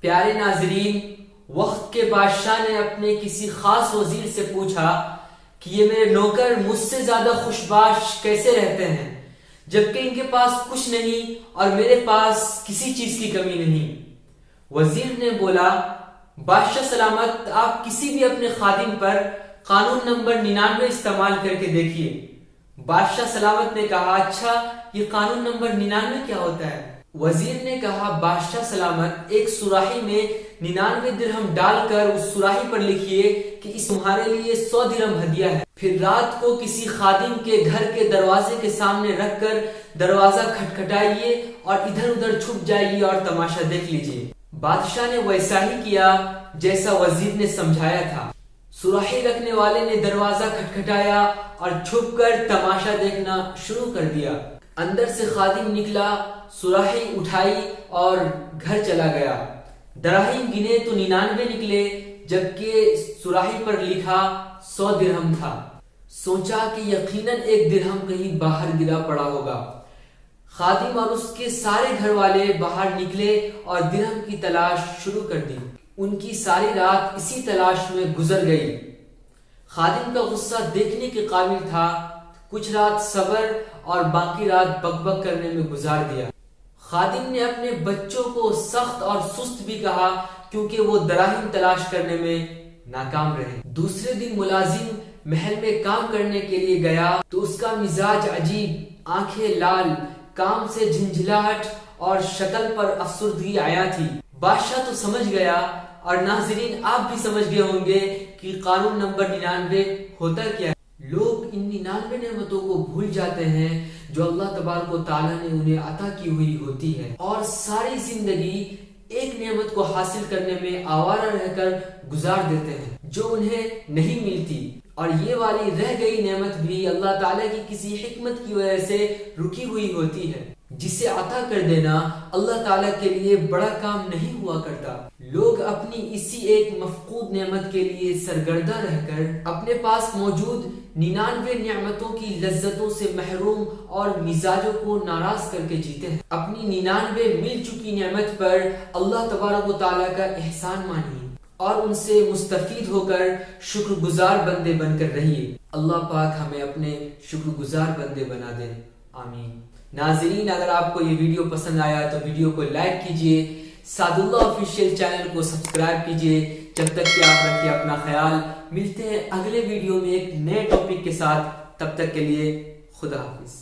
پیارے ناظرین، وقت کے بادشاہ نے اپنے کسی خاص وزیر سے پوچھا کہ یہ میرے نوکر مجھ سے زیادہ خوشباش کیسے رہتے ہیں جبکہ ان کے پاس کچھ نہیں اور میرے پاس کسی چیز کی کمی نہیں۔ وزیر نے بولا، بادشاہ سلامت، آپ کسی بھی اپنے خادم پر قانون نمبر 99 استعمال کر کے دیکھیے۔ بادشاہ سلامت نے کہا، اچھا یہ قانون نمبر 99 کیا ہوتا ہے؟ وزیر نے کہا، بادشاہ سلامت، ایک سراہی میں 99 درہم ڈال کر اس سراہی پر لکھیے کہ اس تمہارے لیے 100 درہم ہدیہ ہے، پھر رات کو کسی خادم کے گھر کے دروازے کے سامنے رکھ کر دروازہ کھٹکھٹائیے اور ادھر ادھر چھپ جائیے اور تماشا دیکھ لیجیے۔ بادشاہ نے ویسا ہی کیا جیسا وزیر نے سمجھایا تھا۔ سراہی رکھنے والے نے دروازہ کھٹکھٹایا اور چھپ کر تماشا دیکھنا شروع کر دیا۔ اندر سے خادم نکلا، سراہی اٹھائی اور گھر چلا گیا۔ دراہیم گنے تو 99 نکلے جبکہ سراہی پر لکھا 100 درہم تھا۔ سوچا کہ یقیناً 1 درہم کہیں باہر گرا پڑا ہوگا۔ خادم اور اس کے سارے گھر والے باہر نکلے اور درہم کی تلاش شروع کر دی۔ ان کی ساری رات اسی تلاش میں گزر گئی۔ خادم کا غصہ دیکھنے کے قابل تھا۔ کچھ رات صبر اور باقی رات بک بک کرنے میں گزار دیا۔ خادم نے اپنے بچوں کو سخت اور سست بھی کہا کیونکہ وہ دراہم تلاش کرنے میں ناکام رہے۔ دوسرے دن ملازم محل میں کام کرنے کے لیے گیا تو اس کا مزاج عجیب، آنکھیں لال، کام سے جھنجھلاہٹ اور شکل پر افسردگی آیا تھی۔ بادشاہ تو سمجھ گیا اور ناظرین آپ بھی سمجھ گئے ہوں گے کہ قانون نمبر 99 ہوتا کیا ہے۔ لوگ ان 99 نعمتوں کو بھول جاتے ہیں جو اللہ تبارک و تعالیٰ نے انہیں عطا کی ہوئی ہوتی ہے اور ساری زندگی ایک نعمت کو حاصل کرنے میں آوارہ رہ کر گزار دیتے ہیں جو انہیں نہیں ملتی، اور یہ والی رہ گئی نعمت بھی اللہ تعالیٰ کی کسی حکمت کی وجہ سے رکی ہوئی ہوتی ہے، جسے عطا کر دینا اللہ تعالیٰ کے لیے بڑا کام نہیں ہوا کرتا۔ لوگ اپنی اسی ایک مفقود نعمت کے لیے سرگردہ رہ کر اپنے پاس موجود 99 نعمتوں کی لذتوں سے محروم اور مزاجوں کو ناراض کر کے جیتے ہیں۔ اپنی 99 مل چکی نعمت پر اللہ تبارک و تعالیٰ کا احسان مانیے اور ان سے مستفید ہو کر شکر گزار بندے بن کر رہیے۔ اللہ پاک ہمیں اپنے شکر گزار بندے بنا دے، آمین۔ ناظرین، اگر آپ کو یہ ویڈیو پسند آیا تو ویڈیو کو لائک کیجئے، سعد اللہ آفیشیل چینل کو سبسکرائب کیجئے۔ جب تک کہ آپ رکھیے اپنا خیال، ملتے ہیں اگلے ویڈیو میں ایک نئے ٹاپک کے ساتھ، تب تک کے لیے خدا حافظ۔